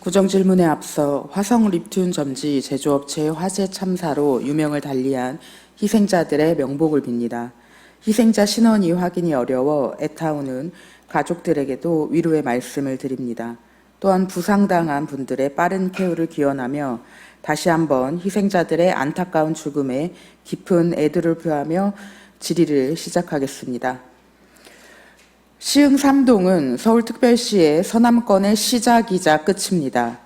구정질문에 앞서 화성 립튠 점지 제조업체 화재 참사로 유명을 달리한 희생자들의 명복을 빕니다. 희생자 신원이 확인이 어려워 애타오는 가족들에게도 위로의 말씀을 드립니다. 또한 부상당한 분들의 빠른 쾌유를 기원하며 다시 한번 희생자들의 안타까운 죽음에 깊은 애도를 표하며 질의를 시작하겠습니다. 시흥 3동은 서울특별시의 서남권의 시작이자 끝입니다.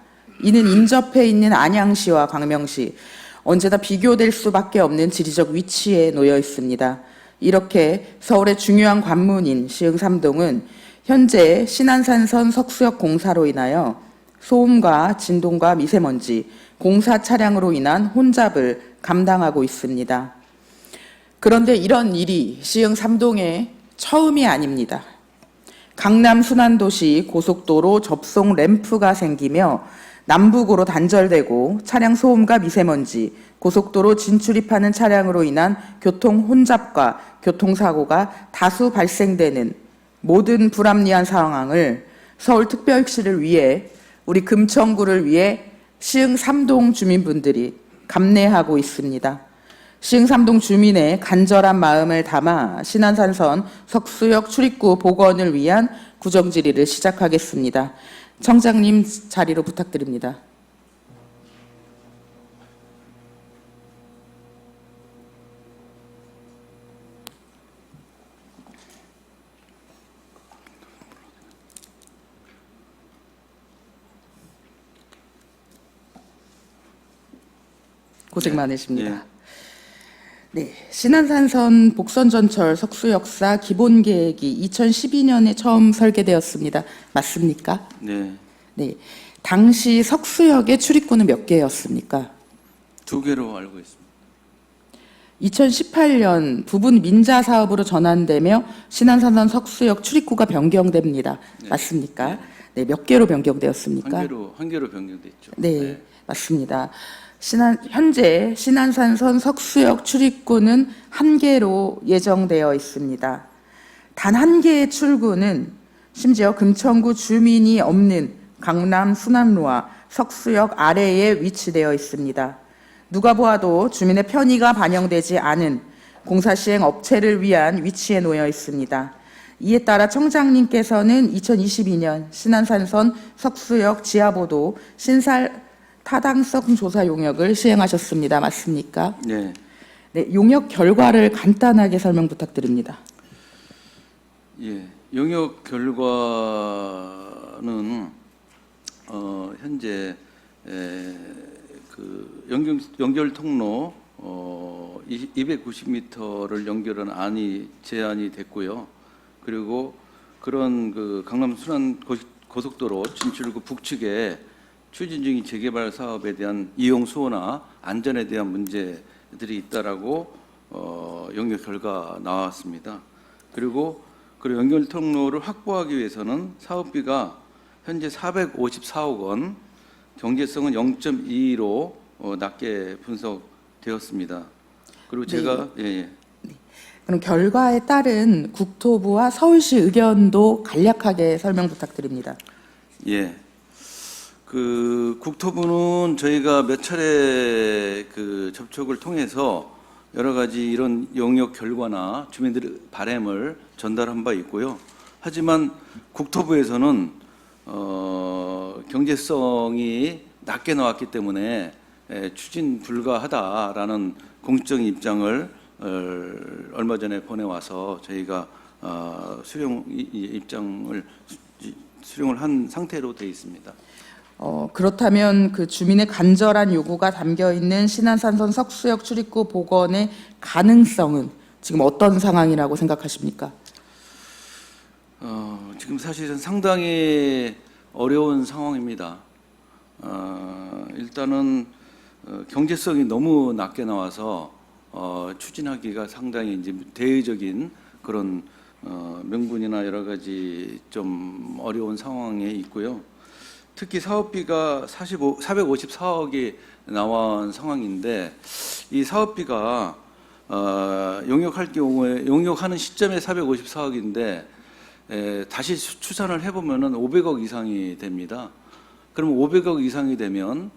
이는 인접해 있는 안양시와 광명시, 언제나 비교될 수밖에 없는 지리적 위치에 놓여 있습니다. 이렇게 서울의 중요한 관문인 시흥 3동은 현재 신안산선 석수역 공사로 인하여 소음과 진동과 미세먼지, 공사 차량으로 인한 혼잡을 감당하고 있습니다. 그런데 이런 일이 시흥 3동의 처음이 아닙니다. 강남 순환도시 고속도로 접송 램프가 생기며 남북으로 단절되고 차량 소음과 미세먼지, 고속도로 진출입하는 차량으로 인한 교통 혼잡과 교통사고가 다수 발생되는 모든 불합리한 상황을 서울특별시를 위해 우리 금천구를 위해 시흥 3동 주민분들이 감내하고 있습니다. 시흥 3동 주민의 간절한 마음을 담아 신안산선 석수역 출입구 복원을 위한 구정질의를 시작하겠습니다. 청장님 자리로 부탁드립니다. 고생 많으십니다. 네, 신안산선 복선전철 석수역사 기본계획이 2012년에 처음 설계되었습니다. 맞습니까? 네. 네, 당시 석수역의 출입구는 몇 개였습니까? 2개로 알고 있습니다. 2018년 부분 민자 사업으로 전환되며 신안산선 석수역 출입구가 변경됩니다. 네. 맞습니까? 네, 몇 개로 변경되었습니까? 한 개로 변경됐죠. 네, 맞습니다. 현재 신안산선 석수역 출입구는 1개로 예정되어 있습니다. 단 1개의 출구는 심지어 금천구 주민이 없는 강남 순환로와 석수역 아래에 위치되어 있습니다. 누가 보아도 주민의 편의가 반영되지 않은 공사 시행 업체를 위한 위치에 놓여 있습니다. 이에 따라 청장님께서는 2022년 신안산선 석수역 지하보도 신설 타당성 조사 용역을 시행하셨습니다. 맞습니까? 네. 네, 용역 결과를 간단하게 설명 부탁드립니다. 예. 용역 결과는 현재 그 연결 통로 290m를 연결한 안이 제안이 됐고요. 그리고 그런 그 강남 순환 고속도로 진출구 북측에 추진 중인 재개발 사업에 대한 이용 수호나 안전에 대한 문제들이 있다라고 용역 결과 나왔습니다. 그리고 그 연결 통로를 확보하기 위해서는 사업비가 현재 454억 원, 경제성은 0.22로 낮게 분석되었습니다. 그리고 제가 네. 그럼 결과에 따른 국토부와 서울시 의견도 간략하게 설명 부탁드립니다. 예. 그 국토부는 저희가 몇 차례 그 접촉을 통해서 여러 가지 이런 용역 결과나 주민들의 바람을 전달한 바 있고요. 하지만 국토부에서는 경제성이 낮게 나왔기 때문에 추진 불가하다라는 공적 입장을 얼마 전에 보내와서 저희가 입장을 수령을 한 상태로 되어 있습니다. 그렇다면 그 주민의 간절한 요구가 담겨 있는 신안산선 석수역 출입구 복원의 가능성은 지금 어떤 상황이라고 생각하십니까? 지금 사실은 상당히 어려운 상황입니다. 일단은 경제성이 너무 낮게 나와서 추진하기가 상당히 이제 대외적인 그런 명분이나 여러 가지 좀 어려운 상황에 있고요. 특히 사업비가 454억이 나온 상황인데 이 사업비가 용역할 경우에 용역하는 시점에 454억인데 다시 추산을 해보면은 500억 이상이 됩니다. 그럼 500억 이상이 되면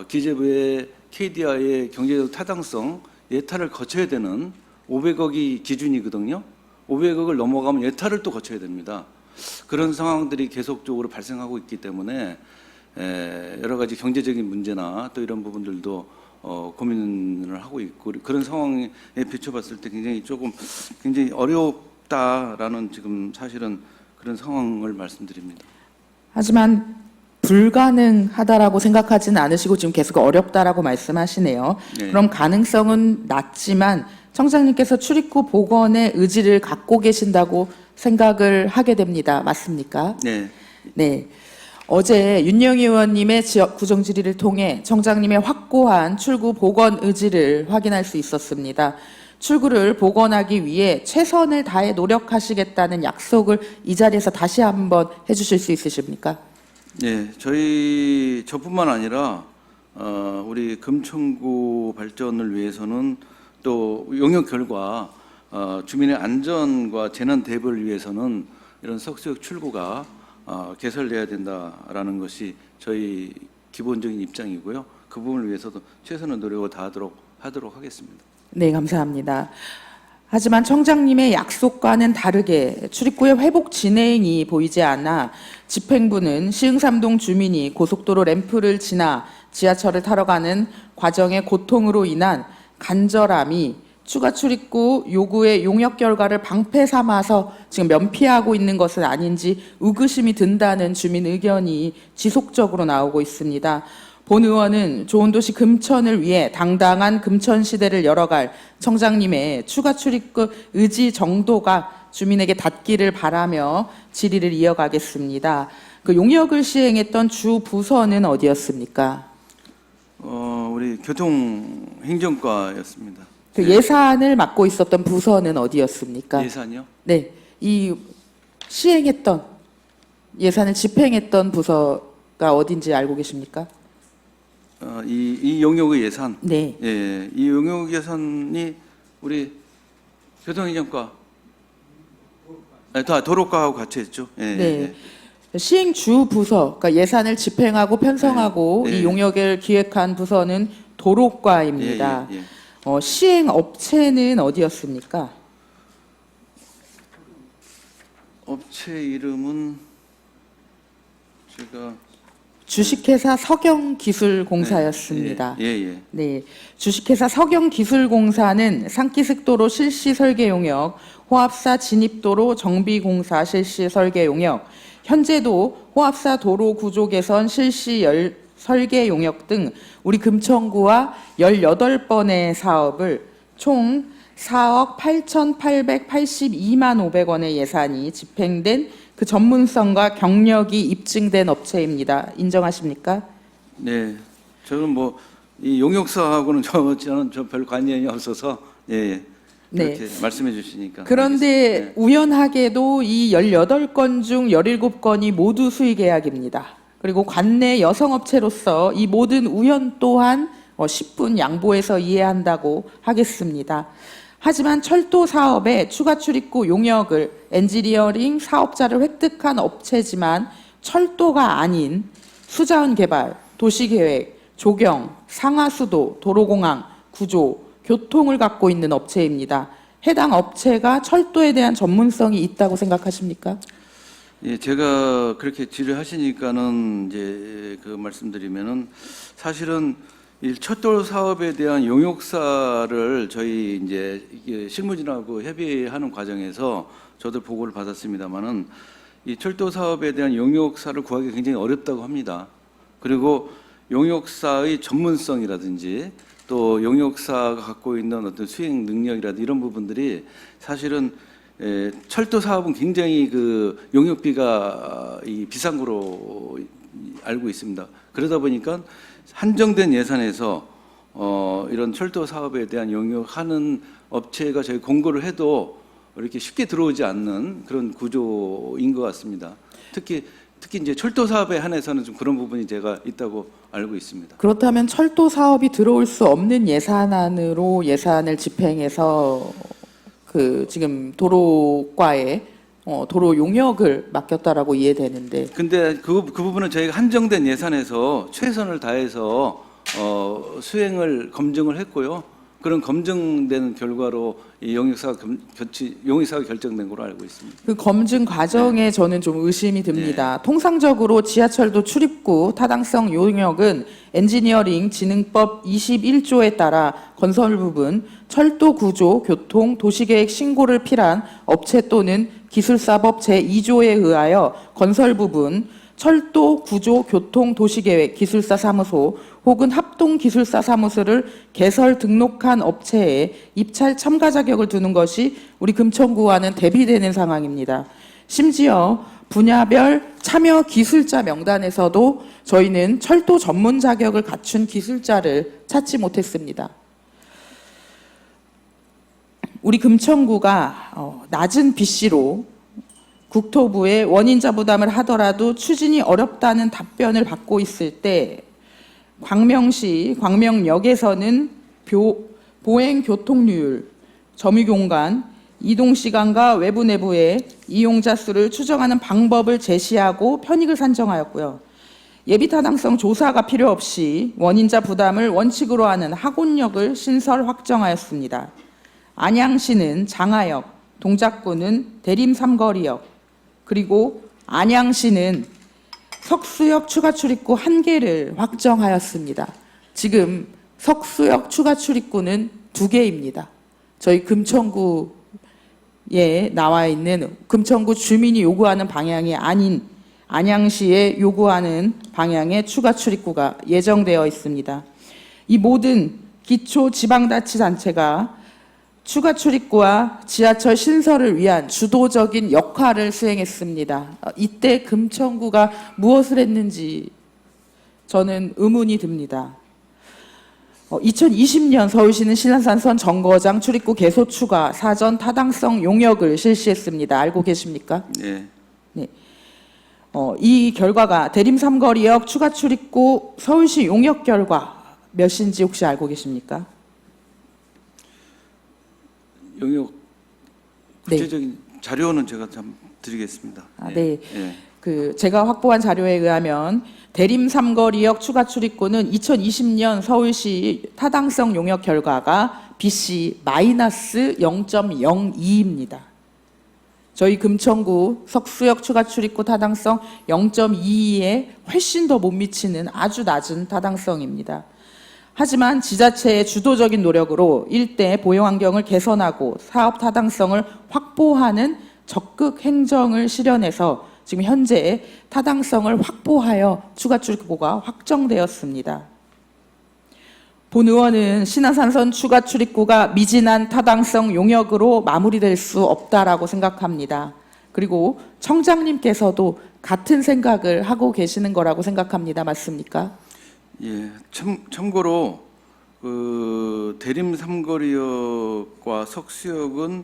기재부의 KDI의 경제적 타당성 예타를 거쳐야 되는 500억이 기준이거든요. 500억을 넘어가면 예타를 또 거쳐야 됩니다. 그런 상황들이 계속적으로 발생하고 있기 때문에 여러 가지 경제적인 문제나 또 이런 부분들도 고민을 하고 있고 그런 상황에 비춰봤을 때 굉장히 어렵다라는 지금 사실은 그런 상황을 말씀드립니다. 하지만 불가능하다라고 생각하지는 않으시고 지금 계속 어렵다라고 말씀하시네요. 네. 그럼 가능성은 낮지만 청장님께서 출입구 복원의 의지를 갖고 계신다고 생각을 하게 됩니다. 맞습니까? 네. 네. 어제 윤영희 의원님의 지역 구정 질의를 통해 청장님의 확고한 출구 복원 의지를 확인할 수 있었습니다. 출구를 복원하기 위해 최선을 다해 노력하시겠다는 약속을 이 자리에서 다시 한번 해주실 수 있으십니까? 네, 저뿐만 아니라 우리 금천구 발전을 위해서는 또 용역 결과 주민의 안전과 재난 대비를 위해서는 이런 석수역 출구가 개설돼야 된다라는 것이 저희 기본적인 입장이고요. 그 부분을 위해서도 최선의 노력을 다하도록 하겠습니다. 네, 감사합니다. 하지만 청장님의 약속과는 다르게 출입구의 회복 진행이 보이지 않아 집행부는 시흥삼동 주민이 고속도로 램프를 지나 지하철을 타러 가는 과정의 고통으로 인한 간절함이 추가 출입구 요구의 용역 결과를 방패 삼아서 지금 면피하고 있는 것은 아닌지 의구심이 든다는 주민 의견이 지속적으로 나오고 있습니다. 본 의원은 좋은 도시 금천을 위해 당당한 금천 시대를 열어갈 청장님의 추가 출입구 의지 정도가 주민에게 닿기를 바라며 질의를 이어가겠습니다. 그 용역을 시행했던 주 부서는 어디였습니까? 우리 교통행정과였습니다. 그 예산을 맡고 있었던 부서는 어디였습니까? 예산이요? 네, 이 시행했던 예산을 집행했던 부서가 어딘지 알고 계십니까? 이 용역의 예산. 네. 예, 이 용역 예산이 우리 교통행정과, 다 도로과하고 같이 했죠. 예, 네. 예. 시행 주 부서, 그러니까 예산을 집행하고 편성하고 네, 네. 이 용역을 기획한 부서는 도로과입니다. 예, 예, 예. 시행 업체는 어디였습니까? 업체 이름은 제가 주식회사 석영기술공사였습니다. 예, 예. 네, 주식회사 석영기술공사는 상기슭도로 실시 설계 용역, 호합사 진입도로 정비공사 실시 설계 용역, 현재도 호합사 도로 구조 개선 실시 설계 용역 등 우리 금천구와 18번의 사업을 총 4억 8,882만 500원의 예산이 집행된 그 전문성과 경력이 입증된 업체입니다. 인정하십니까? 네, 저는 이 용역사하고는 저는 별 관련이 없어서 예, 네. 그렇게 말씀해 주시니까. 그런데 알겠습니다. 네. 우연하게도 이 18건 중 17건이 모두 수의 계약입니다. 그리고 관내 여성업체로서 이 모든 우연 또한 10분 양보해서 이해한다고 하겠습니다. 하지만 철도 사업에 추가 출입구 용역을 엔지니어링 사업자를 획득한 업체지만 철도가 아닌 수자원 개발, 도시계획, 조경, 상하수도, 도로공항, 구조, 교통을 갖고 있는 업체입니다. 해당 업체가 철도에 대한 전문성이 있다고 생각하십니까? 예, 제가 그렇게 질의하시니까는 이제 그 말씀드리면은 사실은 이 철도 사업에 대한 용역사를 저희 이제 실무진하고 협의하는 과정에서 저도 보고를 받았습니다만은 이 철도 사업에 대한 용역사를 구하기 굉장히 어렵다고 합니다. 그리고 용역사의 전문성이라든지 또 용역사가 갖고 있는 어떤 수행 능력이라든지 이런 부분들이 사실은 철도 사업은 굉장히 그 용역비가 비싼 거로 알고 있습니다. 그러다 보니까 한정된 예산에서 이런 철도 사업에 대한 용역하는 업체가 저희 공고를 해도 이렇게 쉽게 들어오지 않는 그런 구조인 것 같습니다. 특히 이제 철도 사업에 한해서는 좀 그런 부분이 제가 있다고 알고 있습니다. 그렇다면 철도 사업이 들어올 수 없는 예산안으로 예산을 집행해서 그 지금 도로과에 도로 용역을 맡겼다라고 이해되는데 근데 그 부분은 저희가 한정된 예산에서 최선을 다해서 수행을 검증을 했고요. 그런 검증된 결과로 이 용역사가 결정된 걸로 알고 있습니다. 그 검증 과정에 저는 좀 의심이 듭니다. 통상적으로 지하철도 출입구 타당성 용역은 엔지니어링 진흥법 21조에 따라 건설 부분, 철도 구조, 교통, 도시계획 신고를 필요한 업체 또는 기술사법 제2조에 의하여 건설 부분, 철도, 구조, 교통, 도시계획, 기술사 사무소 혹은 합동기술사 사무소를 개설 등록한 업체에 입찰 참가 자격을 두는 것이 우리 금천구와는 대비되는 상황입니다. 심지어 분야별 참여 기술자 명단에서도 저희는 철도 전문 자격을 갖춘 기술자를 찾지 못했습니다. 우리 금천구가 낮은 BC로 국토부에 원인자 부담을 하더라도 추진이 어렵다는 답변을 받고 있을 때 광명시 광명역에서는 보행 교통률, 점유공간, 이동시간과 외부 내부의 이용자 수를 추정하는 방법을 제시하고 편익을 산정하였고요. 예비타당성 조사가 필요 없이 원인자 부담을 원칙으로 하는 학원역을 신설 확정하였습니다. 안양시는 장하역, 동작구는 대림 삼거리역, 그리고 안양시는 석수역 추가 출입구 1개를 확정하였습니다. 지금 석수역 추가 출입구는 2개입니다. 저희 금천구에 나와 있는 금천구 주민이 요구하는 방향이 아닌 안양시에 요구하는 방향의 추가 출입구가 예정되어 있습니다. 이 모든 기초지방자치단체가 추가 출입구와 지하철 신설을 위한 주도적인 역할을 수행했습니다. 이때 금천구가 무엇을 했는지 저는 의문이 듭니다. 2020년 서울시는 신안산선 정거장 출입구 개소 추가 사전 타당성 용역을 실시했습니다. 알고 계십니까? 네. 네. 이 결과가 대림 삼거리역 추가 출입구 서울시 용역 결과 몇인지 혹시 알고 계십니까? 용역 구체적인 자료는 제가 좀 드리겠습니다. 네. 제가 확보한 자료에 의하면 대림 삼거리역 추가 출입구는 2020년 서울시 타당성 용역 결과가 BC 마이너스 0.02입니다. 저희 금천구 석수역 추가 출입구 타당성 0.22에 훨씬 더 못 미치는 아주 낮은 타당성입니다. 하지만 지자체의 주도적인 노력으로 일대 보행 환경을 개선하고 사업 타당성을 확보하는 적극 행정을 실현해서 지금 현재 타당성을 확보하여 추가 출입구가 확정되었습니다. 본 의원은 신안산선 추가 출입구가 미진한 타당성 용역으로 마무리될 수 없다라고 생각합니다. 그리고 청장님께서도 같은 생각을 하고 계시는 거라고 생각합니다. 맞습니까? 예, 참고로 대림 삼거리역과 석수역은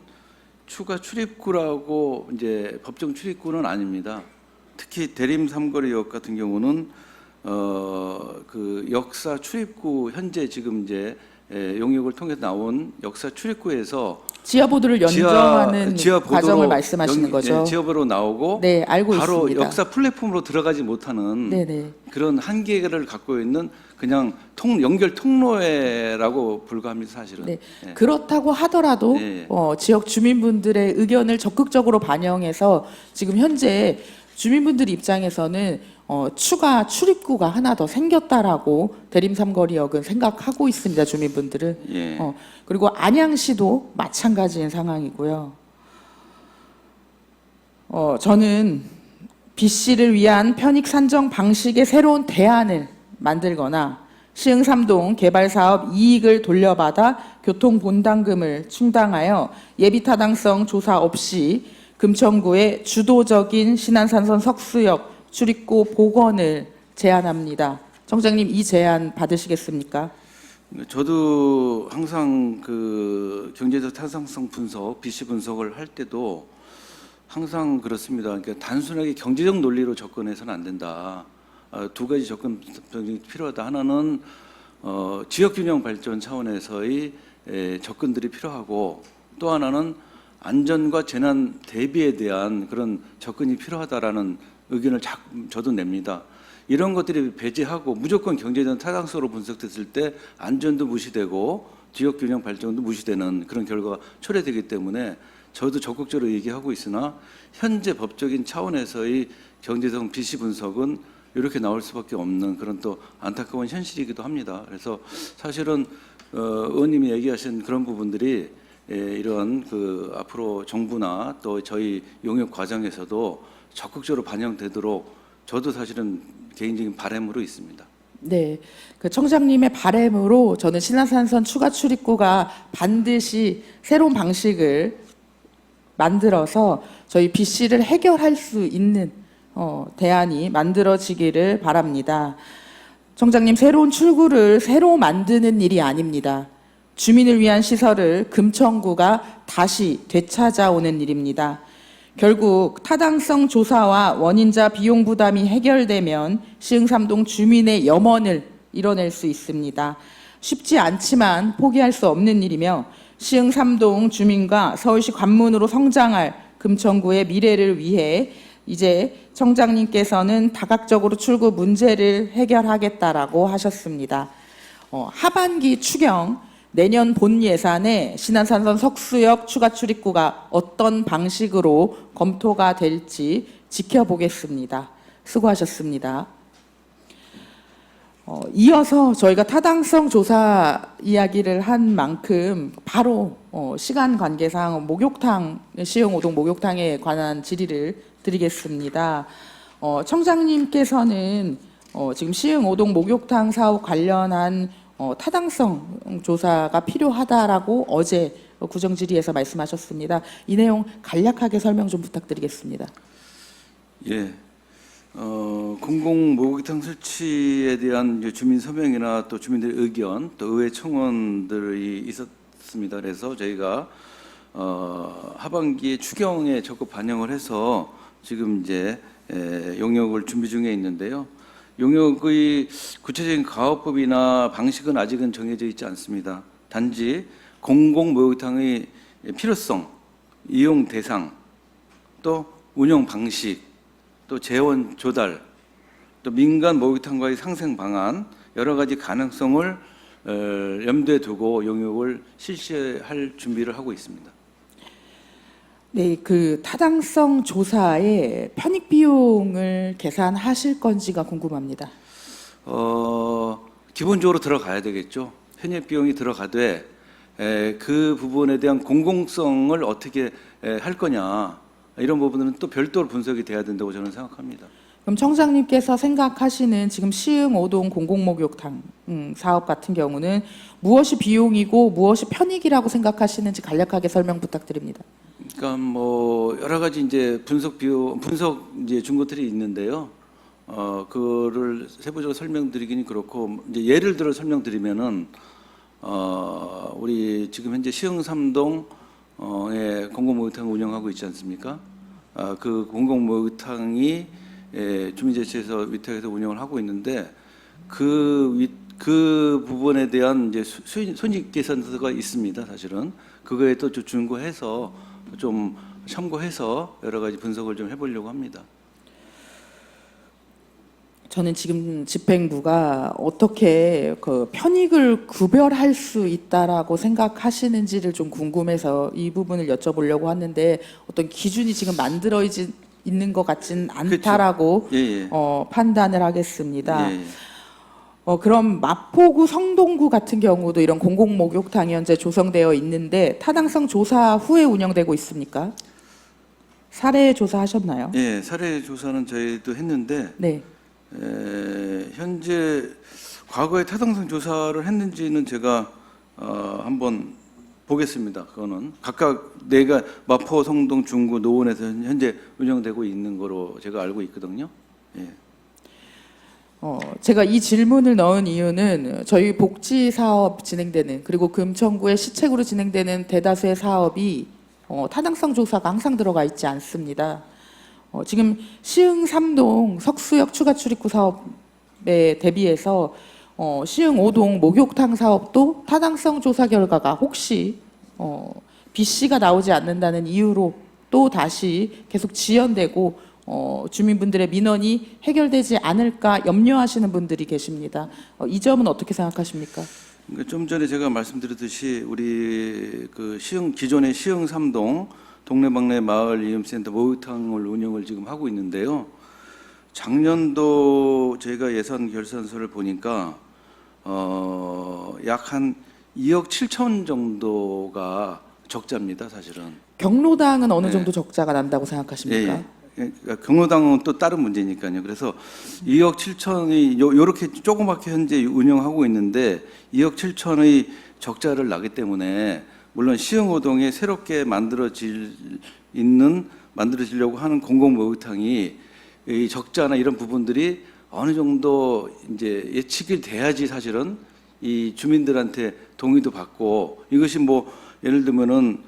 추가 출입구라고 이제 법정 출입구는 아닙니다. 특히 대림 삼거리역 같은 경우는 그 역사 출입구 현재 지금 이제 용역을 통해 나온 역사 출입구에서 지하보도를 연정하는 과정을 말씀하시는 거죠. 네, 지하보도로 나오고 네, 알고 바로 있습니다. 역사 플랫폼으로 들어가지 못하는 네네. 그런 한계를 갖고 있는 그냥 연결 통로라고 불과합니다, 사실은. 네. 네. 그렇다고 하더라도 네. 지역 주민분들의 의견을 적극적으로 반영해서 지금 현재 주민분들 입장에서는 추가 출입구가 하나 더 생겼다라고 대림 삼거리역은 생각하고 있습니다. 주민분들은. 예. 그리고 안양시도 마찬가지인 상황이고요. 저는 BC를 위한 편익 산정 방식의 새로운 대안을 만들거나 시흥3동 개발사업 이익을 돌려받아 교통분담금을 충당하여 예비타당성 조사 없이 금천구의 주도적인 신안산선 석수역 출입구 복원을 제안합니다. 청장님, 이 제안 받으시겠습니까? 저도 항상 그 경제적 타당성 분석, BC 분석을 할 때도 항상 그렇습니다. 그러니까 단순하게 경제적 논리로 접근해서는 안 된다. 두 가지 접근이 필요하다. 하나는 지역균형 발전 차원에서의 접근들이 필요하고, 또 하나는 안전과 재난 대비에 대한 그런 접근이 필요하다라는 의견을 저도 냅니다. 이런 것들이 배제하고 무조건 경제적 타당성으로 분석됐을 때 안전도 무시되고 지역 균형 발전도 무시되는 그런 결과가 초래되기 때문에 저도 적극적으로 얘기하고 있으나 현재 법적인 차원에서의 경제성 비시 분석은 이렇게 나올 수밖에 없는 그런 또 안타까운 현실이기도 합니다. 그래서 사실은 의원님이 얘기하신 그런 부분들이 이런 그 앞으로 정부나 또 저희 용역 과정에서도 적극적으로 반영되도록 저도 사실은 개인적인 바람으로 있습니다. 네, 그 청장님의 바람으로 저는 신안산선 추가 출입구가 반드시 새로운 방식을 만들어서 저희 BC를 해결할 수 있는 대안이 만들어지기를 바랍니다. 청장님, 새로운 출구를 새로 만드는 일이 아닙니다. 주민을 위한 시설을 금천구가 다시 되찾아오는 일입니다. 결국 타당성 조사와 원인자 비용 부담이 해결되면 시흥삼동 주민의 염원을 이뤄낼 수 있습니다. 쉽지 않지만 포기할 수 없는 일이며 시흥삼동 주민과 서울시 관문으로 성장할 금천구의 미래를 위해 이제 청장님께서는 다각적으로 출구 문제를 해결하겠다라고 하셨습니다. 하반기 추경 내년 본 예산에 신안산선 석수역 추가 출입구가 어떤 방식으로 검토가 될지 지켜보겠습니다. 수고하셨습니다. 이어서 저희가 타당성 조사 이야기를 한 만큼 바로 시간 관계상 목욕탕, 시흥 오동 목욕탕에 관한 질의를 드리겠습니다. 청장님께서는 지금 시흥 오동 목욕탕 사업 관련한 타당성 조사가 필요하다라고 어제 구정질의에서 말씀하셨습니다. 이 내용 간략하게 설명 좀 부탁드리겠습니다. 예, 공공 목욕탕 설치에 대한 주민 서명이나 또 주민들의 의견, 또 의회 청원들이 있었습니다. 그래서 저희가 하반기에 추경에 적극 반영을 해서 지금 이제 용역을 준비 중에 있는데요. 용역의 구체적인 가업법이나 방식은 아직은 정해져 있지 않습니다. 단지 공공 목욕탕의 필요성, 이용 대상, 또 운영 방식, 또 재원 조달, 또 민간 목욕탕과의 상생 방안 여러 가지 가능성을 염두에 두고 용역을 실시할 준비를 하고 있습니다. 네, 그 타당성 조사에 편익 비용을 계산하실 건지가 궁금합니다. 기본적으로 들어가야 되겠죠. 편입 비용이 들어가되 그 부분에 대한 공공성을 어떻게 할 거냐 이런 부분은 또 별도로 분석이 돼야 된다고 저는 생각합니다. 그럼 청장님께서 생각하시는 지금 시흥 오동 공공목욕탕 사업 같은 경우는 무엇이 비용이고 무엇이 편익이라고 생각하시는지 간략하게 설명 부탁드립니다. 그러니까 뭐 여러 가지 이제 분석 이제 준것들이 있는데요. 그거를 세부적으로 설명드리기는 그렇고 이제 예를 들어 설명드리면은 우리 지금 현재 시흥삼동에 공공목욕탕을 운영하고 있지 않습니까? 그 공공목욕탕이 주민자치에서 위탁해서 운영을 하고 있는데 그 부분에 대한 이제 손익 계산서가 있습니다. 사실은 그거에 또 준거해서 좀 참고해서 여러 가지 분석을 좀 해보려고 합니다. 저는 지금 집행부가 어떻게 그 편익을 구별할 수 있다라고 생각하시는지를 좀 궁금해서 이 부분을 여쭤보려고 하는데 어떤 기준이 지금 만들어지지 있는 것 같진 않다라고 그렇죠. 예, 예. 판단을 하겠습니다. 예, 예. 그럼 마포구 성동구 같은 경우도 이런 공공목욕탕이 현재 조성되어 있는데 타당성 조사 후에 운영되고 있습니까? 사례 조사하셨나요? 예, 사례 조사는 저희도 했는데 네. 현재 과거에 타당성 조사를 했는지는 제가 한번 보겠습니다. 그거는 각각 내가 마포, 성동, 중구, 노원에서 현재 운영되고 있는 거로 제가 알고 있거든요. 예. 제가 이 질문을 넣은 이유는 저희 복지 사업 진행되는 그리고 금천구의 시책으로 진행되는 대다수의 사업이 타당성 조사가 항상 들어가 있지 않습니다. 지금 시흥 삼동 석수역 추가 출입구 사업에 대비해서 시흥 오동 목욕탕 사업도 타당성 조사 결과가 혹시 B씨가 나오지 않는다는 이유로 또 다시 계속 지연되고 주민분들의 민원이 해결되지 않을까 염려하시는 분들이 계십니다. 이 점은 어떻게 생각하십니까? 그러니까 좀 전에 제가 말씀드렸듯이 우리 그 기존의 시흥 3동 동네방네 마을 이음센터 목욕탕을 운영을 지금 하고 있는데요. 작년도 저희가 예산 결산서를 보니까 약 한 2억 7천 정도가 적자입니다, 사실은. 경로당은 어느 네. 정도 적자가 난다고 생각하십니까? 그러니까 경로당은 또 다른 문제니까요. 그래서 2억 7천이 요렇게 조그맣게 현재 운영하고 있는데 2억 7천의 적자를 나기 때문에 물론 시흥호동에 새롭게 만들어지려고 하는 공공목욕탕이 이 적자나 이런 부분들이 어느 정도 이제 예측이 돼야지 사실은 이 주민들한테 동의도 받고 이것이 뭐 예를 들면은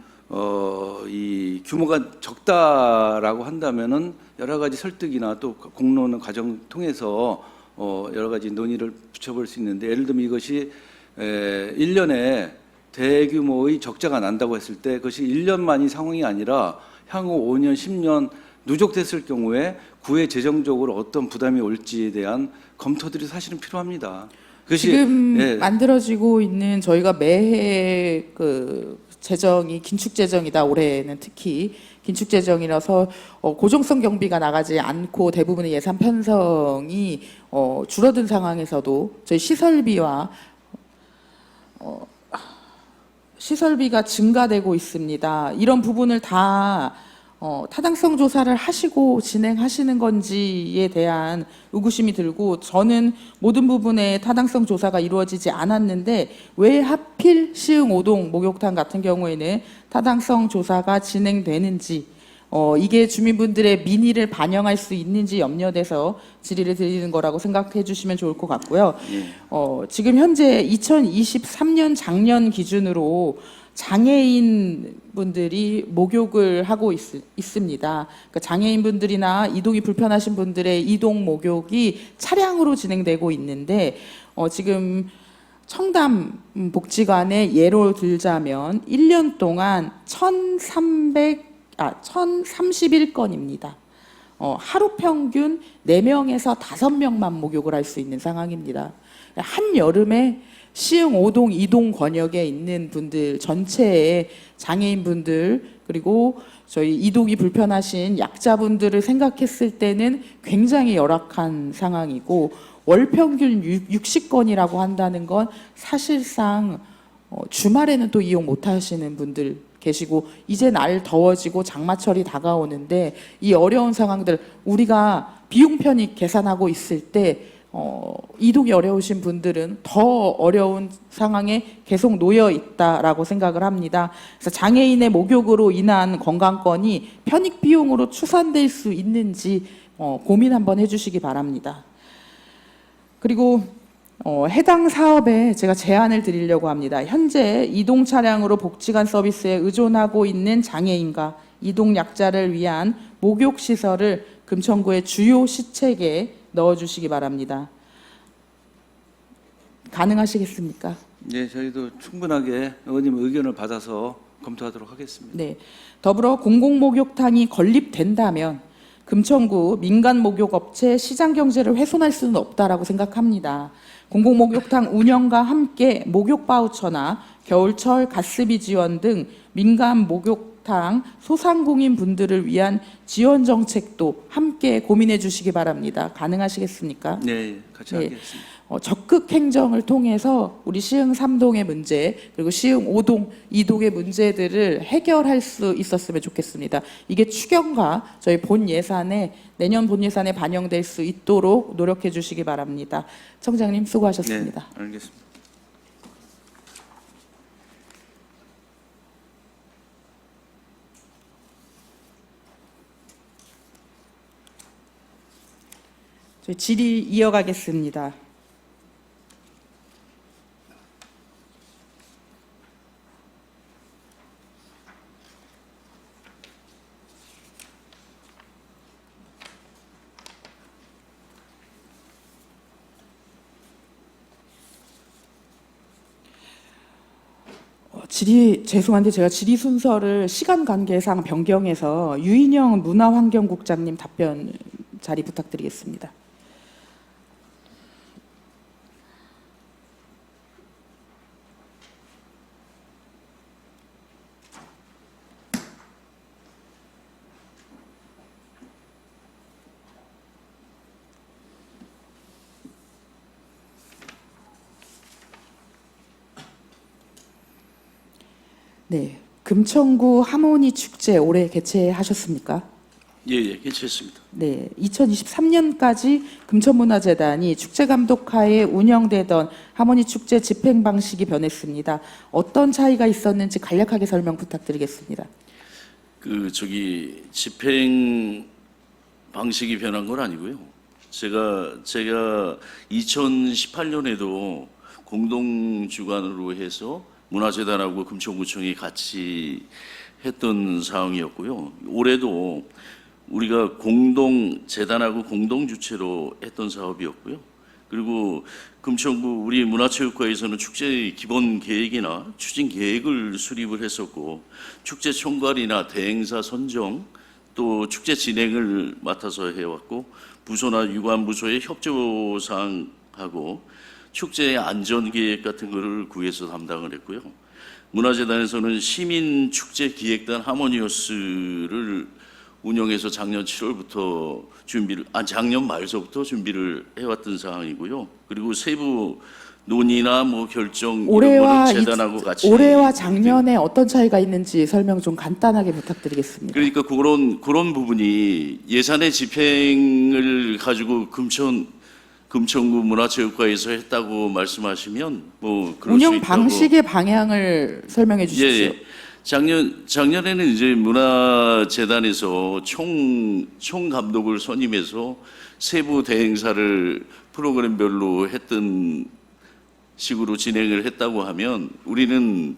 이 규모가 적다라고 한다면은 여러 가지 설득이나 또 공론의 과정 통해서 여러 가지 논의를 붙여볼 수 있는데 예를 들면 이것이 1년에 대규모의 적자가 난다고 했을 때 그것이 1년만이 상황이 아니라 향후 5년, 10년 누적됐을 경우에 구에 재정적으로 어떤 부담이 올지에 대한 검토들이 사실은 필요합니다. 그것이 지금 만들어지고 있는 저희가 매해 그 재정이 긴축 재정이다. 올해는 특히 긴축 재정이라서 고정성 경비가 나가지 않고 대부분의 예산 편성이 줄어든 상황에서도 저희 시설비가 증가되고 있습니다. 이런 부분을 다 타당성 조사를 하시고 진행하시는 건지에 대한 의구심이 들고 저는 모든 부분에 타당성 조사가 이루어지지 않았는데 왜 하필 시흥 5동 목욕탕 같은 경우에는 타당성 조사가 진행되는지 이게 주민분들의 민의를 반영할 수 있는지 염려돼서 질의를 드리는 거라고 생각해 주시면 좋을 것 같고요. 지금 현재 2023년 작년 기준으로 장애인 분들이 목욕을 하고 있습니다. 그러니까 장애인 분들이나 이동이 불편하신 분들의 이동 목욕이 차량으로 진행되고 있는데 지금 청담 복지관의 예로 들자면 1년 동안 1,031건입니다. 하루 평균 4명에서 5명만 목욕을 할 수 있는 상황입니다. 한 여름에 시흥 5동, 2동 권역에 있는 분들 전체의 장애인 분들 그리고 저희 이동이 불편하신 약자분들을 생각했을 때는 굉장히 열악한 상황이고 월 평균 60건이라고 한다는 건 사실상 주말에는 또 이용 못 하시는 분들 계시고 이제 날 더워지고 장마철이 다가오는데 이 어려운 상황들 우리가 비용 편익 계산하고 있을 때 이동이 어려우신 분들은 더 어려운 상황에 계속 놓여 있다라고 생각을 합니다. 그래서 장애인의 목욕으로 인한 건강권이 편익 비용으로 추산될 수 있는지 고민 한번 해주시기 바랍니다. 그리고 해당 사업에 제가 제안을 드리려고 합니다. 현재 이동 차량으로 복지관 서비스에 의존하고 있는 장애인과 이동 약자를 위한 목욕 시설을 금천구의 주요 시책에 넣어주시기 바랍니다. 가능하시겠습니까? 네, 저희도 충분하게 의원님 의견을 받아서 검토하도록 하겠습니다. 네. 더불어 공공목욕탕이 건립된다면 금천구 민간목욕업체 시장경제를 훼손할 수는 없다라고 생각합니다. 공공목욕탕 운영과 함께 목욕바우처나 겨울철 가스비 지원 등 민간 목욕탕 소상공인 분들을 위한 지원 정책도 함께 고민해 주시기 바랍니다. 가능하시겠습니까? 네, 같이 네. 하겠습니다. 적극 행정을 통해서 우리 시흥 3동의 문제 그리고 시흥 5동, 2동의 문제들을 해결할 수 있었으면 좋겠습니다. 이게 추경과 저희 본 예산에 내년 본 예산에 반영될 수 있도록 노력해 주시기 바랍니다. 청장님 수고하셨습니다. 네, 알겠습니다. 저희 질의 이어가겠습니다. 죄송한데 제가 질의 순서를 시간 관계상 변경해서 유인영 문화환경국장님 답변 자리 부탁드리겠습니다. 네, 금천구 하모니 축제 올해 개최하셨습니까? 예, 개최했습니다. 네, 2023년까지 금천문화재단이 축제감독하에 운영되던 하모니 축제 집행 방식이 변했습니다. 어떤 차이가 있었는지 간략하게 설명 부탁드리겠습니다. 집행 방식이 변한 건 아니고요. 제가 2018년에도 공동 주관으로 해서 문화재단하고 금천구청이 같이 했던 상황이었고요. 올해도 우리가 재단하고 공동 주체로 했던 사업이었고요. 그리고 금천구 우리 문화체육과에서는 축제 기본 계획이나 추진 계획을 수립을 했었고, 축제 총괄이나 대행사 선정 또 축제 진행을 맡아서 해왔고, 부서나 유관부서의 협조 사항하고 축제의 안전 계획 같은 거를 구해서 담당을 했고요. 문화재단에서는 시민 축제 기획단 하모니어스를 운영해서 작년 7월부터 작년 말서부터 준비를 해왔던 상황이고요. 그리고 세부 논의나 결정 이런 거를 재단하고 같이 올해와 작년에 어떤 차이가 있는지 설명 좀 간단하게 부탁드리겠습니다. 그러니까 그런 부분이 예산의 집행을 가지고 금천구 문화체육과에서 했다고 말씀하시면 그럴 운영 수 있다고. 방식의 방향을 설명해 주십시오. 예. 작년에는 이제 문화재단에서 총 감독을 선임해서 세부 대행사를 프로그램별로 했던 식으로 진행을 했다고 하면, 우리는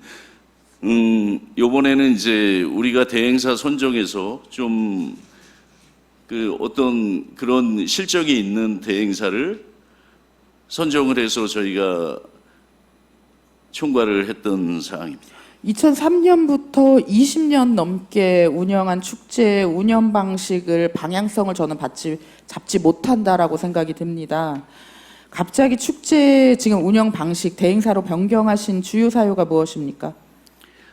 요번에는 이제 우리가 대행사 선정해서 좀 어떤 그런 실적이 있는 대행사를 선정을 해서 저희가 총괄을 했던 사항입니다. 2003년부터 20년 넘게 운영한 축제 운영 방식을 방향성을 저는 잡지 못한다라고 생각이 듭니다. 갑자기 축제 지금 운영 방식 대행사로 변경하신 주요 사유가 무엇입니까?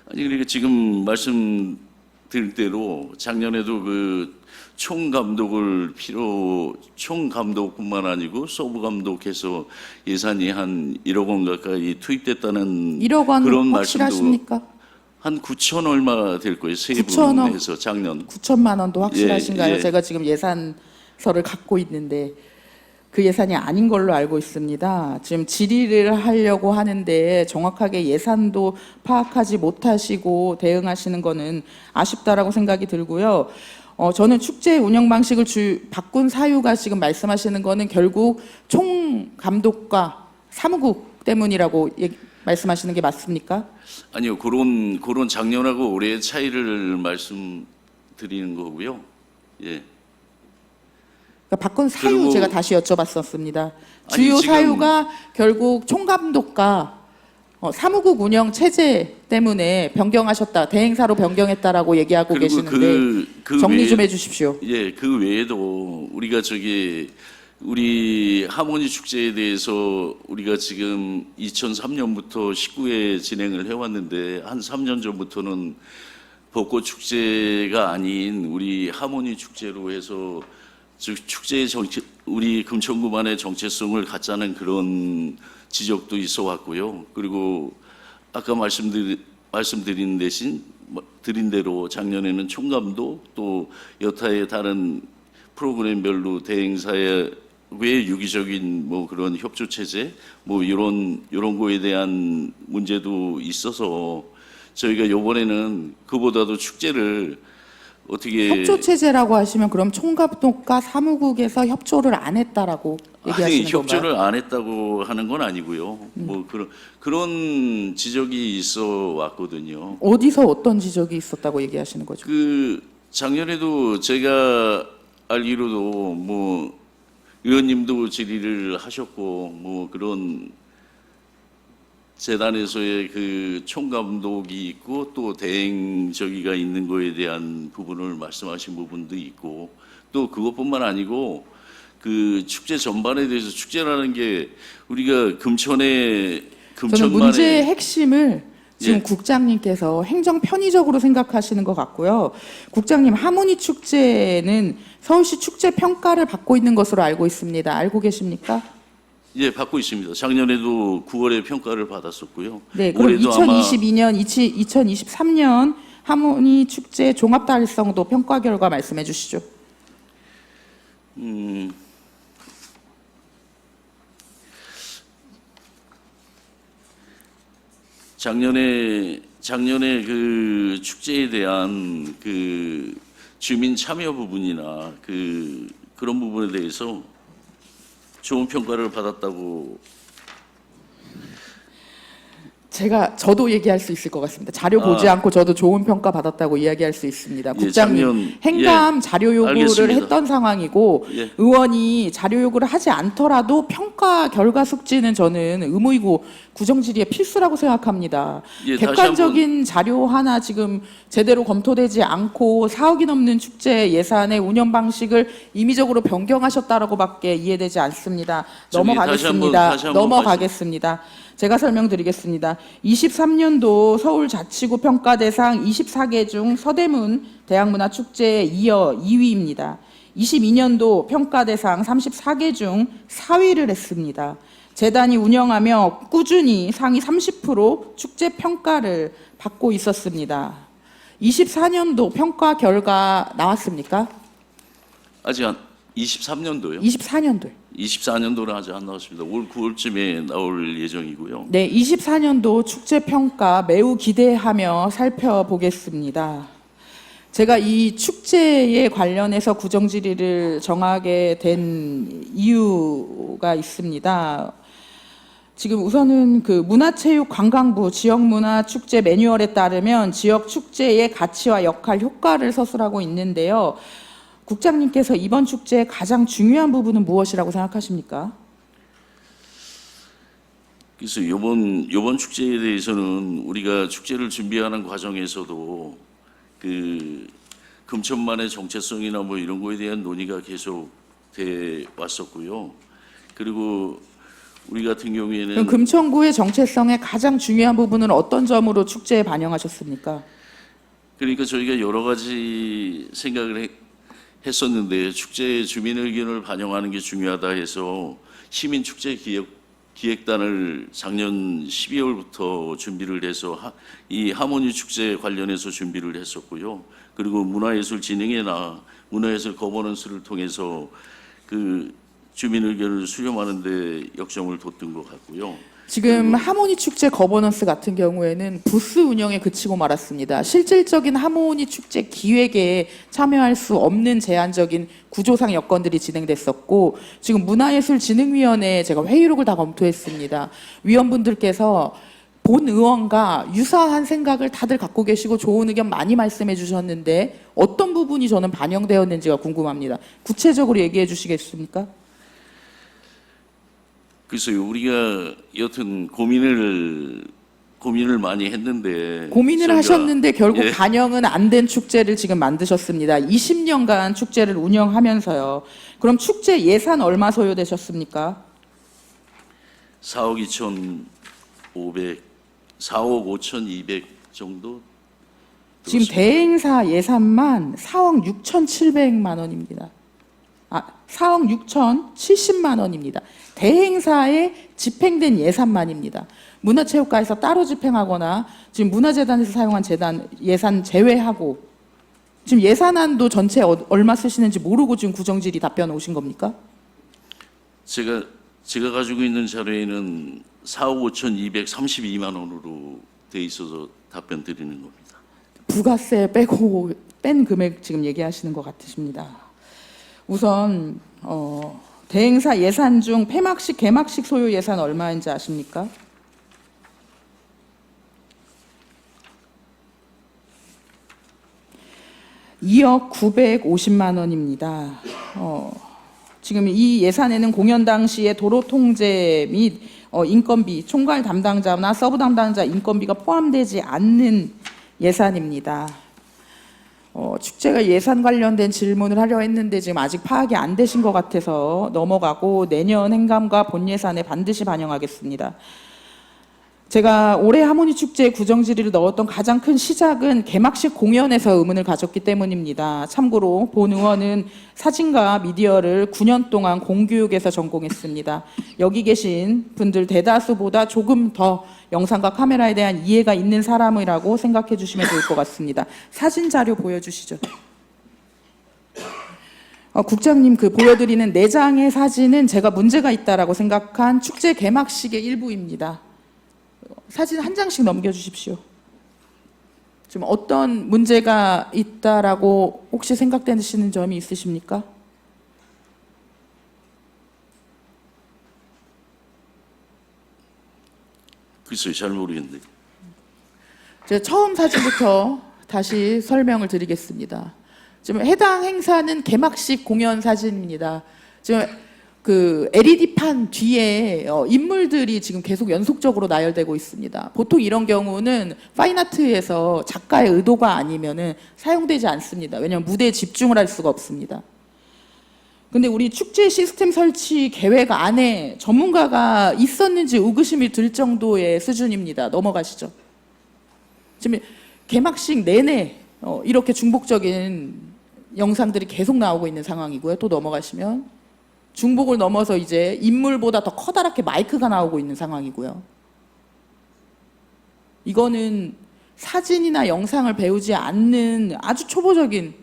아니, 그러니까 지금 말씀드린 대로 작년에도 총감독뿐만 아니고 서브 감독해서 예산이 한 1억 원 가까이 투입됐다는 1억 원 그런 확실하십니까? 한 9천 얼마 될 거예요. 세 9천억? 분에서 작년 9천만 원도 확실하신가요? 예. 제가 지금 예산서를 갖고 있는데 그 예산이 아닌 걸로 알고 있습니다. 지금 질의를 하려고 하는데 정확하게 예산도 파악하지 못하시고 대응하시는 거는 아쉽다라고 생각이 들고요. 저는 축제 운영 방식을 바꾼 사유가 지금 말씀하시는 거는 결국 총 감독과 사무국 때문이라고 말씀하시는 게 맞습니까? 아니요, 그런 작년하고 올해의 차이를 말씀드리는 거고요. 예. 그러니까 바꾼 사유 그리고 제가 다시 여쭤봤었습니다. 아니, 주요 지금 사유가 결국 총감독과 사무국 운영 체제 때문에 변경하셨다, 대행사로 변경했다라고 얘기하고 그리고 계시는데 정리 좀 해주십시오. 예, 그 외에도 우리가 우리 하모니 축제에 대해서 우리가 지금 2003년부터 19회 진행을 해왔는데, 한 3년 전부터는 벚꽃 축제가 아닌 우리 하모니 축제로 해서 축제의 우리 금천구만의 정체성을 갖자는 그런 지적도 있어 왔고요. 그리고 아까 말씀드린 드린 대로 작년에는 총감독 또 여타의 다른 프로그램별로 대행사의 외 유기적인 그런 협조 체제 이런 거에 대한 문제도 있어서 저희가 이번에는 그보다도 축제를 어떻게 협조 체제라고 하시면 그럼 총감독과 사무국에서 협조를 안 했다라고 얘기하시는 건가요? 협조를 안 했다고 하는 건 아니고요. 그런 지적이 있어 왔거든요. 어디서 어떤 지적이 있었다고 얘기하시는 거죠? 작년에도 제가 알기로도 의원님도 질의를 하셨고 그런 재단에서의 그 총감독이 있고 또 대행 저기가 있는 거에 대한 부분을 말씀하신 부분도 있고 또 그것뿐만 아니고 그 축제 전반에 대해서 축제라는 게 우리가 저는 금천만에 문제의 핵심을 지금 예. 국장님께서 행정 편의적으로 생각하시는 것 같고요. 국장님, 하모니 축제는 서울시 축제 평가를 받고 있는 것으로 알고 있습니다. 알고 계십니까? 예, 받고 있습니다. 작년에도 9월에 평가를 받았었고요. 네, 그럼 올해도 아마 2022년, 2023년 하모니 축제 종합 달성도 평가 결과 말씀해 주시죠. 작년에 그 축제에 대한 그 주민 참여 부분이나 그런 부분에 대해서 좋은 평가를 받았다고. 저도 얘기할 수 있을 것 같습니다. 자료 보지 않고 저도 좋은 평가 받았다고 이야기할 수 있습니다. 예, 국장님, 행감 자료 요구를 알겠습니다. 했던 상황이고 예. 의원이 자료 요구를 하지 않더라도 평가 결과 숙지는 저는 의무이고 구정질의의 필수라고 생각합니다. 예, 다시 객관적인 자료 하나 지금 제대로 검토되지 않고 4억이 넘는 축제 예산의 운영 방식을 임의적으로 변경하셨다라고밖에 이해되지 않습니다. 저기 넘어가겠습니다. 다시 한번 넘어가겠습니다. 제가 설명드리겠습니다. 23년도 서울자치구 평가 대상 24개 중 서대문 대학문화축제에 이어 2위입니다. 22년도 평가 대상 34개 중 4위를 했습니다. 재단이 운영하며 꾸준히 상위 30% 축제 평가를 받고 있었습니다. 24년도 평가 결과 나왔습니까? 아직 23년도요? 24년도요. 24년도는 아직 안 나왔습니다. 올 9월쯤에 나올 예정이고요. 네, 24년도 축제 평가 매우 기대하며 살펴보겠습니다. 제가 이 축제에 관련해서 구정질의를 정하게 된 이유가 있습니다. 지금 우선은 그 문화체육관광부 지역문화축제 매뉴얼에 따르면 지역 축제의 가치와 역할, 효과를 서술하고 있는데요. 국장님께서 이번 축제의 가장 중요한 부분은 무엇이라고 생각하십니까? 그래서 이번 축제에 대해서는 우리가 축제를 준비하는 과정에서도 그 금천만의 정체성이나 뭐 이런 거에 대한 논의가 계속 돼 왔었고요. 그리고 우리 같은 경우에는 그럼 금천구의 정체성의 가장 중요한 부분은 어떤 점으로 축제에 반영하셨습니까? 그러니까 저희가 여러 가지 생각을 했었는데 축제의 주민 의견을 반영하는 게 중요하다 해서 시민축제 기획단을 작년 12월부터 준비를 해서 이 하모니 축제 관련해서 준비를 했었고요. 그리고 문화예술진흥회나 문화예술 거버넌스를 통해서 그 주민 의견을 수렴하는 데 역점을 뒀던 것 같고요. 지금 하모니 축제 거버넌스 같은 경우에는 부스 운영에 그치고 말았습니다. 실질적인 하모니 축제 기획에 참여할 수 없는 제한적인 구조상 여건들이 진행됐었고, 지금 문화예술진흥위원회에 제가 회의록을 다 검토했습니다. 위원분들께서 본 의원과 유사한 생각을 다들 갖고 계시고 좋은 의견 많이 말씀해 주셨는데 어떤 부분이 저는 반영되었는지가 궁금합니다. 구체적으로 얘기해 주시겠습니까? 그래서 우리가 여튼 고민을 많이 했는데 고민을 저희가- 하셨는데 결국 예. 반영은 안 된 축제를 지금 만드셨습니다. 20년간 축제를 운영하면서요. 그럼 축제 예산 얼마 소요되셨습니까? 4억 5,200 정도 지금 들었습니다. 대행사 예산만 4억 6,700만 원입니다. 4억 6,070만 원입니다. 대행사에 집행된 예산만입니다. 문화체육과에서 따로 집행하거나 지금 문화재단에서 사용한 재단 예산 제외하고 지금 예산안도 전체 얼마 쓰시는지 모르고 지금 구정질이 답변 오신 겁니까? 제가 가지고 있는 자료에는 4억 5,232만 원으로 돼 있어서 답변 드리는 겁니다. 부가세 빼고 뺀 금액 지금 얘기하시는 것 같으십니다. 우선 대행사 예산 중 폐막식, 개막식 소요 예산 얼마인지 아십니까? (2억 950만 원입니다. 지금 이 예산에는 공연 당시의 도로 통제 및 인건비, 총괄 담당자나 서브 담당자 인건비가 포함되지 않는 예산입니다. 축제가 예산 관련된 질문을 하려 했는데 지금 아직 파악이 안 되신 것 같아서 넘어가고 내년 행감과 본 예산에 반드시 반영하겠습니다. 제가 올해 하모니 축제에 구정질의를 넣었던 가장 큰 시작은 개막식 공연에서 의문을 가졌기 때문입니다. 참고로 본 의원은 사진과 미디어를 9년 동안 공교육에서 전공했습니다. 여기 계신 분들 대다수보다 조금 더 영상과 카메라에 대한 이해가 있는 사람이라고 생각해 주시면 좋을 것 같습니다. 사진 자료 보여주시죠. 국장님, 그 보여드리는 4장의 사진은 제가 문제가 있다라고 생각한 축제 개막식의 일부입니다. 사진 한 장씩 넘겨주십시오. 지금 어떤 문제가 있다라고 혹시 생각되시는 점이 있으십니까? 글쎄요, 잘 모르겠는데. 제가 처음 사진부터 다시 설명을 드리겠습니다. 지금 해당 행사는 개막식 공연 사진입니다. 지금 그 LED판 뒤에 인물들이 지금 계속 연속적으로 나열되고 있습니다. 보통 이런 경우는 파인아트에서 작가의 의도가 아니면은 사용되지 않습니다. 왜냐하면 무대에 집중을 할 수가 없습니다. 근데 우리 축제 시스템 설치 계획 안에 전문가가 있었는지 의구심이 들 정도의 수준입니다. 넘어가시죠. 지금 개막식 내내 이렇게 중복적인 영상들이 계속 나오고 있는 상황이고요. 또 넘어가시면 중복을 넘어서 이제 인물보다 더 커다랗게 마이크가 나오고 있는 상황이고요. 이거는 사진이나 영상을 배우지 않는 아주 초보적인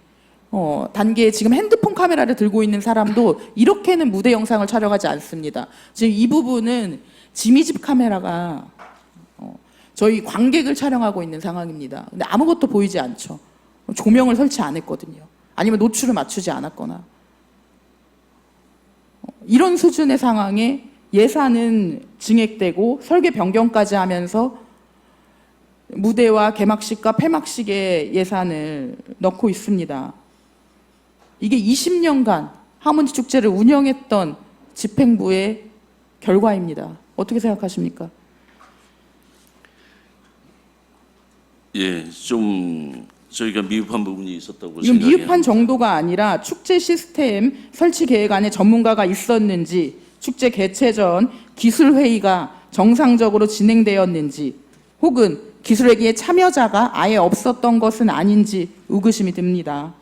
단계에 지금 핸드폰 카메라를 들고 있는 사람도 이렇게는 무대 영상을 촬영하지 않습니다. 지금 이 부분은 지미집 카메라가 저희 관객을 촬영하고 있는 상황입니다. 근데 아무것도 보이지 않죠. 조명을 설치 안 했거든요. 아니면 노출을 맞추지 않았거나. 이런 수준의 상황에 예산은 증액되고 설계 변경까지 하면서 무대와 개막식과 폐막식의 예산을 넣고 있습니다. 이게 20년간 하모니 축제를 운영했던 집행부의 결과입니다. 어떻게 생각하십니까? 예, 좀 저희가 미흡한 부분이 있었다고 이건 생각해요. 미흡한 정도가 아니라 축제 시스템 설치 계획 안에 전문가가 있었는지, 축제 개최 전 기술 회의가 정상적으로 진행되었는지, 혹은 기술회의에 참여자가 아예 없었던 것은 아닌지 의구심이 듭니다.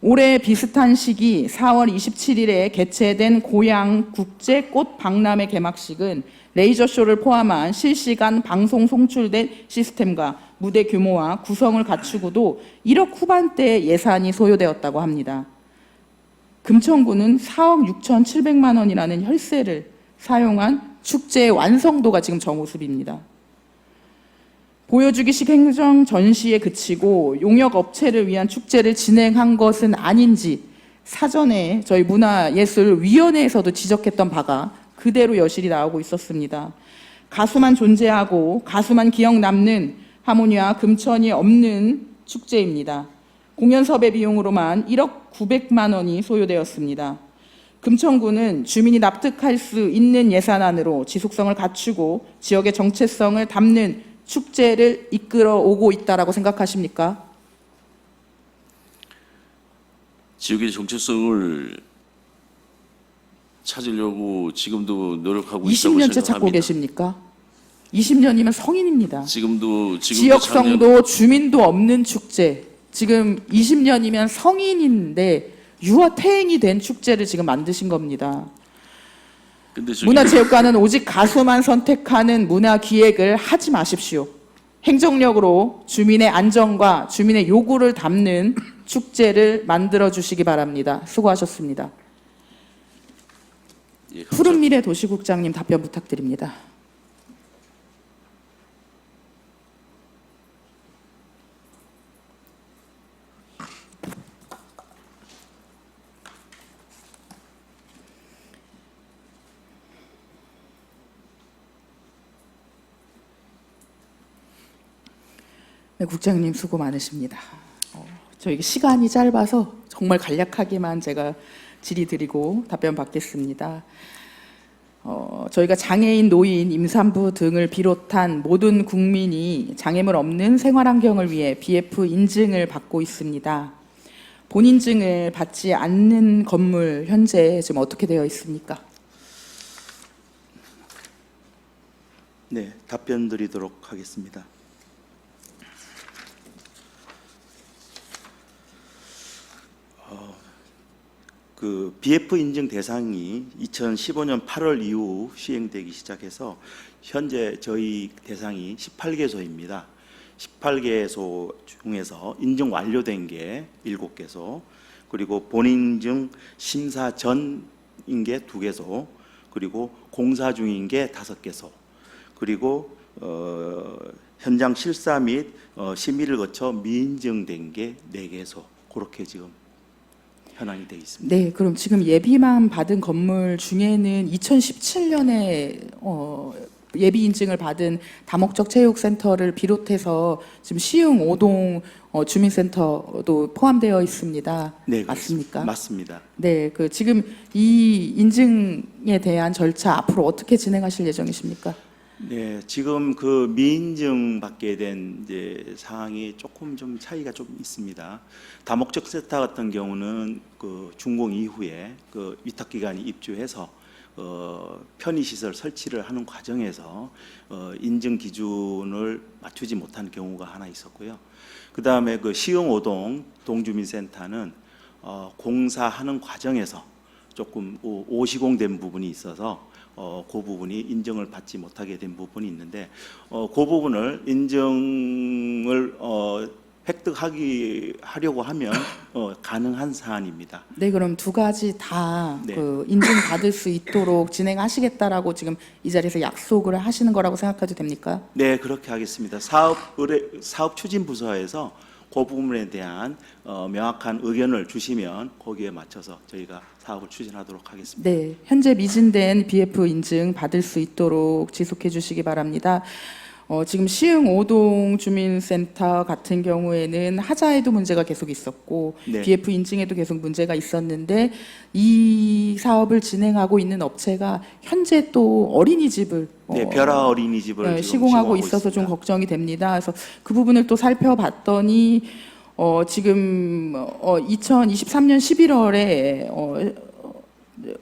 올해 비슷한 시기 4월 27일에 개최된 고양 국제 꽃 박람회 개막식은 레이저쇼를 포함한 실시간 방송 송출된 시스템과 무대 규모와 구성을 갖추고도 1억 후반대 예산이 소요되었다고 합니다. 금천구는 4억 6,700만 원이라는 혈세를 사용한 축제의 완성도가 지금 저 모습입니다. 보여주기식 행정 전시에 그치고 용역 업체를 위한 축제를 진행한 것은 아닌지 사전에 저희 문화예술위원회에서도 지적했던 바가 그대로 여실히 나오고 있었습니다. 가수만 존재하고 가수만 기억 남는 하모니와 금천이 없는 축제입니다. 공연 섭외 비용으로만 1억 900만 원이 소요되었습니다. 금천구는 주민이 납득할 수 있는 예산안으로 지속성을 갖추고 지역의 정체성을 담는 축제를 이끌어 오고 있다라고 생각하십니까? 지역의 정체성을 찾으려고 지금도 노력하고 있다고 20년째 생각합니다. 찾고 계십니까? 20년이면 성인입니다. 지금도 지역성도 주민도 없는 축제. 지금 20년이면 성인인데 유아 퇴행이 된 축제를 지금 만드신 겁니다. 근데 문화체육관은 오직 가수만 선택하는 문화기획을 하지 마십시오. 행정력으로 주민의 안전과 주민의 요구를 담는 축제를 만들어 주시기 바랍니다. 수고하셨습니다. 예, 푸른미래 도시국장님 답변 부탁드립니다. 네, 국장님 수고 많으십니다. 저희 시간이 짧아서 정말 간략하게만 제가 질의드리고 답변 받겠습니다. 저희가 장애인, 노인, 임산부 등을 비롯한 모든 국민이 장애물 없는 생활환경을 위해 BF 인증을 받고 있습니다. 본인증을 받지 않는 건물 현재 지금 어떻게 되어 있습니까? 네, 답변 드리도록 하겠습니다. 그 BF 인증 대상이 2015년 8월 이후 시행되기 시작해서 현재 저희 대상이 18개소입니다. 18개소 중에서 인증 완료된 게 7개소, 그리고 본인증 심사 전인 게 2개소, 그리고 공사 중인 게 5개소, 그리고 현장 실사 및 심의를 거쳐 미인증된 게 4개소, 그렇게 지금 현황이 되어 있습니다. 네, 그럼 지금 예비만 받은 건물 중에는 2017년에 예비 인증을 받은 다목적 체육센터를 비롯해서 지금 시흥 5동 주민센터도 포함되어 있습니다. 네, 맞습니까? 맞습니다. 네, 그 지금 이 인증에 대한 절차 앞으로 어떻게 진행하실 예정이십니까? 네, 지금 그 미인증 받게 된 이제 상황이 조금 좀 차이가 좀 있습니다. 다목적 센터 같은 경우는 그 준공 이후에 그 위탁 기관이 입주해서 편의시설 설치를 하는 과정에서 인증 기준을 맞추지 못한 경우가 하나 있었고요. 그 다음에 그 시흥 5동 동주민센터는 공사하는 과정에서 조금 오시공된 부분이 있어서 그 부분이 인정을 받지 못하게 된 부분이 있는데 그 부분을 인정을 획득하려고 하면 가능한 사안입니다. 네, 그럼 두 가지 다 네. 그 인증 받을 수 있도록 진행하시겠다라고 지금 이 자리에서 약속을 하시는 거라고 생각해도 됩니까? 네, 그렇게 하겠습니다. 사업 추진 부서에서 그 부분에 대한 명확한 의견을 주시면 거기에 맞춰서 저희가 사업을 추진하도록 하겠습니다. 네, 현재 미진된 BF 인증 받을 수 있도록 지속해 주시기 바랍니다. 지금 시흥 5동 주민센터 같은 경우에는 하자에도 문제가 계속 있었고 네. BF 인증에도 계속 문제가 있었는데 이 사업을 진행하고 있는 업체가 현재 또 어린이집을 네, 별아 어린이집을 지금 시공하고 있어서 좀 있습니다. 걱정이 됩니다. 그래서 그 부분을 또 살펴봤더니 지금 2023년 11월에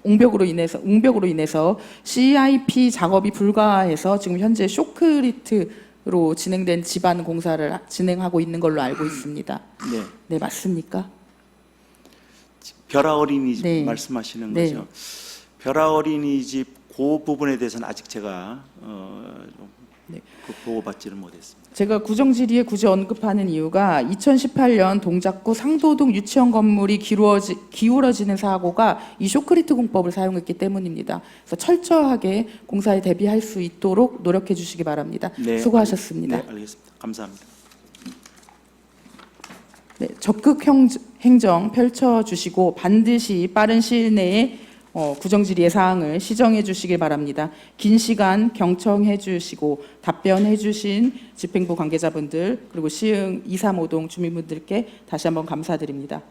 웅벽으로 인해서 CIP 작업이 불가해서 지금 현재 쇼크리트로 진행된 집안 공사를 진행하고 있는 걸로 알고 있습니다. 네, 네, 맞습니까? 별아 어린이집 네. 말씀하시는 네. 거죠. 별아 어린이집 그 부분에 대해서는 아직 제가 네. 보고받지는 못했습니다. 제가 구정질의에 굳이 언급하는 이유가 2018년 동작구 상도동 유치원 건물이 기울어지는 사고가 이 쇼크리트 공법을 사용했기 때문입니다. 그래서 철저하게 공사에 대비할 수 있도록 노력해 주시기 바랍니다. 네, 수고하셨습니다. 네, 알겠습니다. 감사합니다. 네, 적극 행정 펼쳐주시고 반드시 빠른 시일 내에 구정질의의 사항을 시정해 주시길 바랍니다. 긴 시간 경청해 주시고 답변해 주신 집행부 관계자분들 그리고 시흥 235동 주민분들께 다시 한번 감사드립니다.